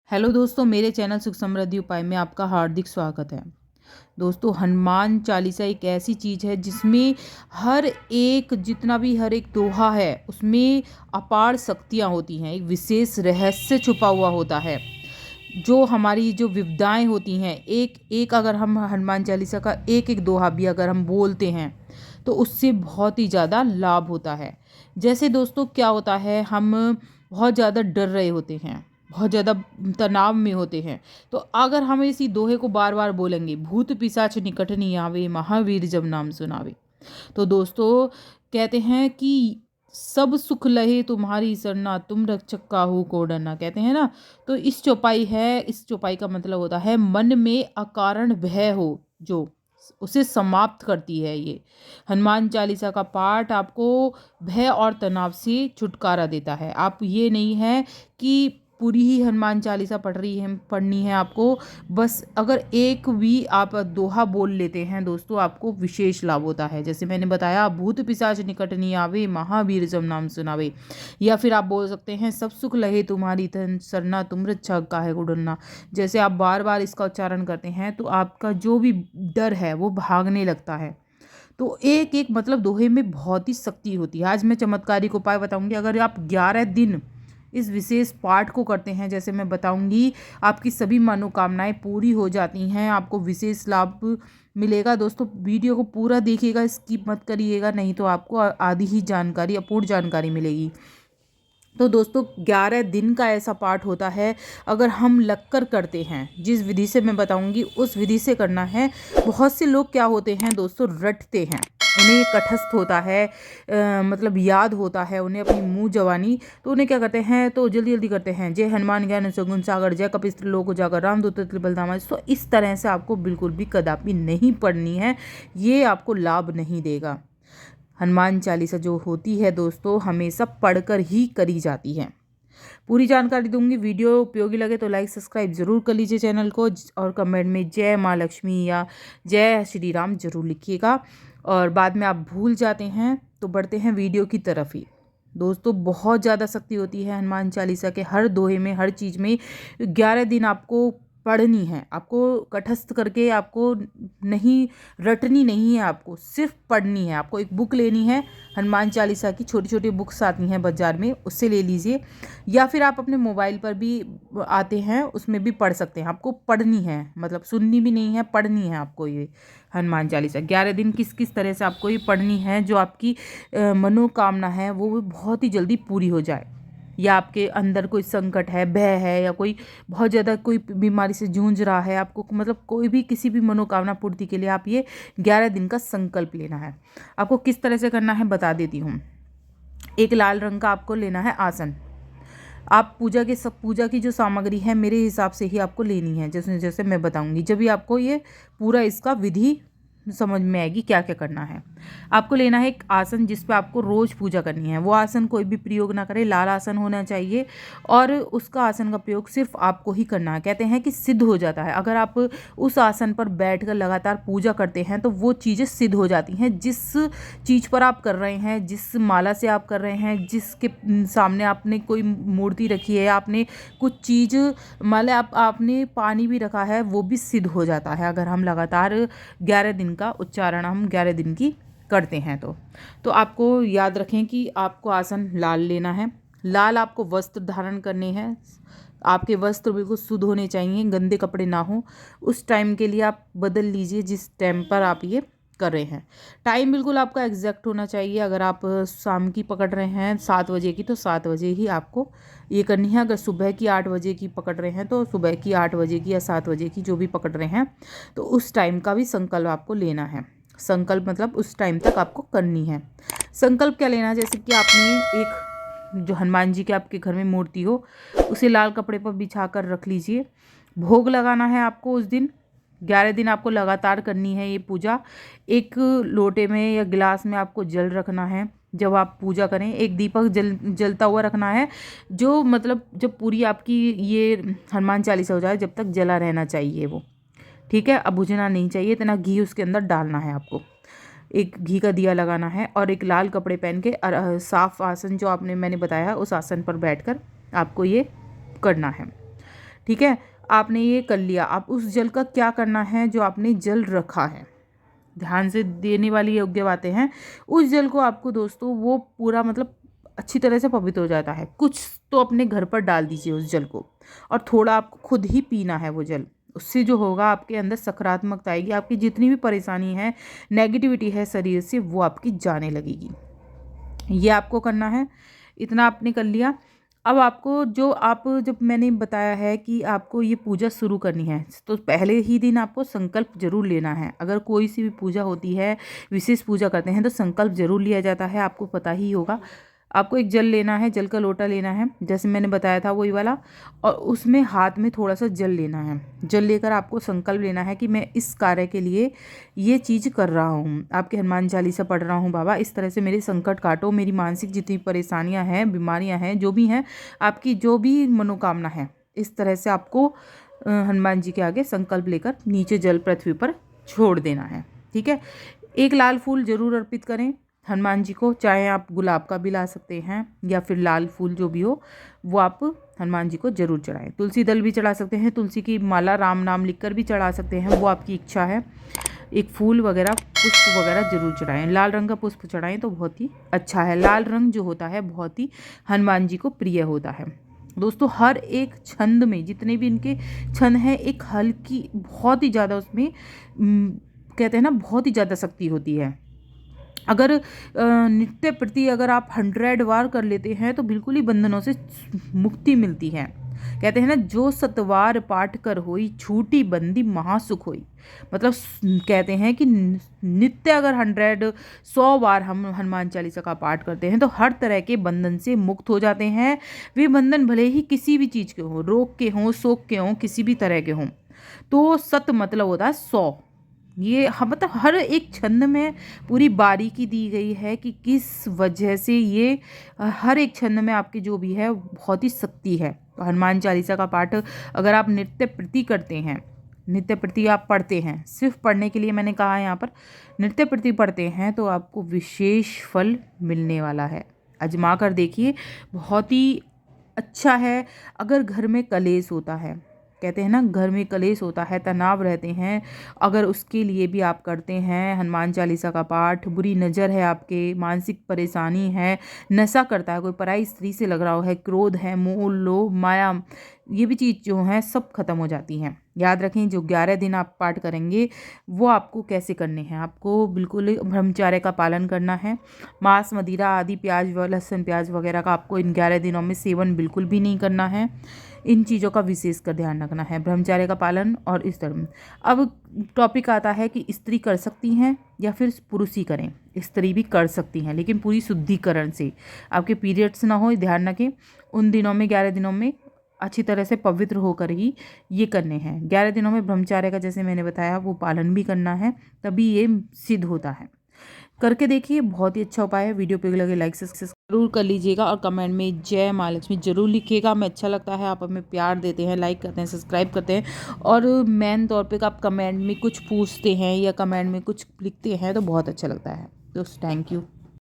Hello दोस्तों, मेरे channel सुख समृद्धि उपाय में आपका हार्दिक स्वागत है। दोस्तों, हनुमान चालीसा एक ऐसी चीज़ है जिसमें हर एक दोहा है उसमें अपार शक्तियाँ होती हैं। एक विशेष रहस्य छुपा हुआ होता है। जो हमारी जो विविधताएँ होती हैं, एक एक अगर हम हनुमान चालीसा का एक एक दोहा भी अगर हम बोलते हैं तो उससे बहुत ही ज़्यादा लाभ होता है। जैसे दोस्तों क्या होता है, हम बहुत ज़्यादा डर रहे होते हैं, बहुत ज़्यादा तनाव में होते हैं, तो अगर हम इसी दोहे को बार बार बोलेंगे, भूत पिशाच निकट नहीं आवे, महावीर जब नाम सुनावे। तो दोस्तों कहते हैं कि सब सुख लहे तुम्हारी सरना, तुम रक्षक काहू को डरना, कहते हैं ना। तो इस चौपाई का मतलब होता है मन में अकारण भय हो जो उसे समाप्त करती है। ये हनुमान चालीसा का पाठ आपको भय और तनाव से छुटकारा देता है। आप ये नहीं है कि पूरी ही हनुमान चालीसा पढ़नी है आपको। बस अगर एक भी आप दोहा बोल लेते हैं दोस्तों, आपको विशेष लाभ होता है। जैसे मैंने बताया, भूत पिशाच निकट नहीं आवे, महावीर जब नाम सुनावे। या फिर आप बोल सकते हैं, सब सुख लहे तुम्हारी तन सरना, तुम रक्षा काहे को डरना। जैसे आप बार बार इसका उच्चारण करते हैं तो आपका जो भी डर है वो भागने लगता है। तो एक एक मतलब दोहे में बहुत ही शक्ति होती है। आज मैं चमत्कारिक उपाय बताऊंगी। अगर आप 11 दिन इस विशेष पाठ को करते हैं, जैसे मैं बताऊंगी, आपकी सभी मनोकामनाएं पूरी हो जाती हैं, आपको विशेष लाभ मिलेगा। दोस्तों, वीडियो को पूरा देखिएगा, स्किप मत करिएगा, नहीं तो आपको आधी ही जानकारी, अपूर्ण जानकारी मिलेगी। तो दोस्तों, 11 दिन का ऐसा पाठ होता है। अगर हम लगकर करते हैं, जिस विधि से मैं बताऊंगी उस विधि से करना है। बहुत से लोग क्या होते हैं दोस्तों, रटते हैं, उन्हें ये कठस्थ होता है, मतलब याद होता है उन्हें अपनी मुंह जवानी। तो उन्हें क्या करते हैं, तो जल्दी जल्दी करते हैं, जय हनुमान ज्ञान सगुन सागर, जय कपीस लोक उजागर, रामदूत बलधामा। तो इस तरह से आपको बिल्कुल भी कदापि नहीं पढ़नी है, ये आपको लाभ नहीं देगा। हनुमान चालीसा जो होती है दोस्तों, हमेशा पढ़कर ही करी जाती है। पूरी जानकारी दूंगी। वीडियो उपयोगी लगे तो लाइक सब्सक्राइब जरूर कर लीजिए चैनल को, और कमेंट में जय माँ लक्ष्मी या जय श्री राम जरूर लिखिएगा। और बाद में आप भूल जाते हैं तो बढ़ते हैं वीडियो की तरफ ही। दोस्तों, बहुत ज़्यादा शक्ति होती है हनुमान चालीसा के हर दोहे में, हर चीज़ में। 11 दिन आपको पढ़नी है, आपको कंठस्थ करके, आपको नहीं रटनी नहीं है, आपको सिर्फ पढ़नी है। आपको एक बुक लेनी है, हनुमान चालीसा की छोटी छोटी बुक्स आती हैं बाजार में, उससे ले लीजिए। या फिर आप अपने मोबाइल पर भी आते हैं, उसमें भी पढ़ सकते हैं। आपको पढ़नी है, मतलब सुननी भी नहीं है, पढ़नी है आपको ये हनुमान चालीसा। 11 दिन किस किस तरह से आपको ये पढ़नी है, जो आपकी मनोकामना है वो बहुत ही जल्दी पूरी हो जाए। या आपके अंदर कोई संकट है, भय है, या कोई बहुत ज़्यादा कोई बीमारी से जूझ रहा है आपको, मतलब कोई भी किसी भी मनोकामना पूर्ति के लिए आप ये 11 दिन का संकल्प लेना है। आपको किस तरह से करना है बता देती हूँ। एक लाल रंग का आपको लेना है आसन। आप पूजा की जो सामग्री है मेरे हिसाब से ही आपको लेनी है, जैसे जैसे मैं बताऊंगी। जब भी आपको ये पूरा इसका विधि समझ में आएगी क्या क्या करना है। आपको लेना है एक आसन जिस पे आपको रोज पूजा करनी है। वो आसन कोई भी प्रयोग ना करे, लाल आसन होना चाहिए, और उसका आसन का प्रयोग सिर्फ आपको ही करना है। कहते हैं कि सिद्ध हो जाता है, अगर आप उस आसन पर बैठकर लगातार पूजा करते हैं तो वो चीज़ें सिद्ध हो जाती हैं। जिस चीज़ पर आप कर रहे हैं, जिस माला से आप कर रहे हैं, जिसके सामने आपने कोई मूर्ति रखी है, आपने कुछ चीज़ मतलब आपने पानी भी रखा है, वो भी सिद्ध हो जाता है अगर हम लगातार 11 दिन का उच्चारण हम 11 दिन की करते हैं। तो आपको याद रखें कि आपको आसन लाल लेना है। लाल आपको वस्त्र धारण करने हैं। आपके वस्त्र बिल्कुल शुद्ध होने चाहिए, गंदे कपड़े ना हो। उस टाइम के लिए आप बदल लीजिए जिस टाइम पर आप ये कर रहे हैं। टाइम बिल्कुल आपका एग्जैक्ट होना चाहिए। अगर आप शाम की पकड़ रहे हैं 7 बजे की, तो 7 बजे ही आपको ये करनी है। अगर सुबह की 8 बजे की पकड़ रहे हैं तो सुबह की 8 बजे की या 7 बजे की, जो भी पकड़ रहे हैं, तो उस टाइम का भी संकल्प आपको लेना है। संकल्प मतलब उस टाइम तक आपको करनी है। संकल्प क्या लेना है, जैसे कि आपने एक जो हनुमान जी के आपके घर में मूर्ति हो, उसे लाल कपड़े पर बिछा कर रख लीजिए। भोग लगाना है आपको उस दिन। 11 दिन आपको लगातार करनी है ये पूजा। एक लोटे में या गिलास में आपको जल रखना है। जब आप पूजा करें, एक दीपक जलता हुआ रखना है, जो मतलब जब पूरी आपकी ये हनुमान चालीसा हो जाए जब तक जला रहना चाहिए वो, ठीक है। अब बुझना नहीं चाहिए, इतना घी उसके अंदर डालना है आपको। एक घी का दिया लगाना है, और एक लाल कपड़े पहन के साफ आसन जो मैंने बताया उस आसन पर बैठकर आपको ये करना है। ठीक है, आपने ये कर लिया। आप उस जल का क्या करना है, जो आपने जल रखा है, ध्यान से देने वाली योग्य बातें हैं। उस जल को आपको दोस्तों वो पूरा मतलब अच्छी तरह से पवित्र हो जाता है। कुछ तो अपने घर पर डाल दीजिए उस जल को, और थोड़ा आपको खुद ही पीना है वो जल। उससे जो होगा, आपके अंदर सकारात्मकता आएगी, आपकी जितनी भी परेशानी है, नेगेटिविटी है शरीर से, वो आपकी जाने लगेगी। ये आपको करना है। इतना आपने कर लिया। अब आपको जो आप जब मैंने बताया है कि आपको ये पूजा शुरू करनी है, तो पहले ही दिन आपको संकल्प जरूर लेना है। अगर कोई सी भी पूजा होती है, विशेष पूजा करते हैं, तो संकल्प जरूर लिया जाता है, आपको पता ही होगा। आपको एक जल लेना है, जल का लोटा लेना है, जैसे मैंने बताया था वही वाला, और उसमें हाथ में थोड़ा सा जल लेना है। जल लेकर आपको संकल्प लेना है कि मैं इस कार्य के लिए ये चीज़ कर रहा हूँ। आपके हनुमान चालीसा पढ़ रहा हूँ बाबा, इस तरह से मेरे संकट काटो, मेरी मानसिक जितनी परेशानियाँ हैं, बीमारियाँ हैं, जो भी हैं, आपकी जो भी मनोकामना है, इस तरह से आपको हनुमान जी के आगे संकल्प लेकर नीचे जल पृथ्वी पर छोड़ देना है। ठीक है, एक लाल फूल जरूर अर्पित करें हनुमान जी को, चाहे आप गुलाब का भी ला सकते हैं, या फिर लाल फूल जो भी हो वो आप हनुमान जी को जरूर चढ़ाएं। तुलसी दल भी चढ़ा सकते हैं, तुलसी की माला राम नाम लिखकर भी चढ़ा सकते हैं, वो आपकी इच्छा है। एक फूल वगैरह, पुष्प वगैरह जरूर चढ़ाएं। लाल रंग का पुष्प चढ़ाएं तो बहुत ही अच्छा है। लाल रंग जो होता है बहुत ही हनुमान जी को प्रिय होता है। दोस्तों, हर एक छंद में, जितने भी इनके छंद हैं, एक हल्की, बहुत ही ज़्यादा उसमें कहते हैं ना, बहुत ही ज़्यादा शक्ति होती है। अगर नित्य प्रति अगर आप 100 बार कर लेते हैं, तो बिल्कुल ही बंधनों से मुक्ति मिलती है। कहते हैं ना, जो सतवार पाठ कर होई, छूटी बंदी महासुख होई। मतलब कहते हैं कि नित्य अगर 100 बार हम हनुमान चालीसा का पाठ करते हैं, तो हर तरह के बंधन से मुक्त हो जाते हैं। वे बंधन भले ही किसी भी चीज़ के हों, रोग के हों, शोक के हों, किसी भी तरह के हों। तो सत मतलब होता है 100। ये मतलब हर एक छंद में पूरी बारीकी दी गई है कि किस वजह से ये हर एक छंद में आपकी जो भी है बहुत ही शक्ति है। तो हनुमान चालीसा का पाठ अगर आप नित्य प्रति करते हैं, नित्य प्रति आप पढ़ते हैं, सिर्फ पढ़ने के लिए मैंने कहा है यहाँ पर, नित्य प्रति पढ़ते हैं, तो आपको विशेष फल मिलने वाला है। आजमा कर देखिए, बहुत ही अच्छा है। अगर घर में कलेश होता है, कहते हैं ना, घर में कलेश होता है, तनाव रहते हैं, अगर उसके लिए भी आप करते हैं हनुमान चालीसा का पाठ, बुरी नज़र है आपके, मानसिक परेशानी है, नशा करता है, कोई पराई स्त्री से लग रहा है, क्रोध है, मोह लोभ माया, ये भी चीज़ जो है सब खत्म हो जाती हैं। याद रखें, जो 11 दिन आप पाठ करेंगे वो आपको कैसे करने हैं, आपको बिल्कुल ब्रह्मचर्य का पालन करना है। मांस मदिरा आदि, प्याज व लहसुन प्याज वगैरह का आपको इन 11 दिनों में सेवन बिल्कुल भी नहीं करना है। इन चीज़ों का विशेष कर ध्यान रखना है, ब्रह्मचर्य का पालन और इस धर्म। अब टॉपिक आता है कि स्त्री कर सकती हैं या फिर पुरुष ही करें। स्त्री भी कर सकती हैं, लेकिन पूरी शुद्धिकरण से, आपके पीरियड्स ना हो, ध्यान रखें। उन दिनों में, 11 दिनों में अच्छी तरह से पवित्र होकर ही ये करने हैं। 11 दिनों में ब्रह्मचर्य का, जैसे मैंने बताया, वो पालन भी करना है, तभी ये सिद्ध होता है। करके देखिए, बहुत ही अच्छा उपाय है। वीडियो पे लगे लाइक जरूर कर लीजिएगा, और कमेंट में जय माँ लक्ष्मी जरूर लिखिएगा। हमें अच्छा लगता है, आप हमें प्यार देते हैं, लाइक करते हैं, सब्सक्राइब करते हैं, और मेन तौर पे आप कमेंट में कुछ पूछते हैं या कमेंट में कुछ लिखते हैं, तो बहुत अच्छा लगता है। दोस्तों, थैंक यू।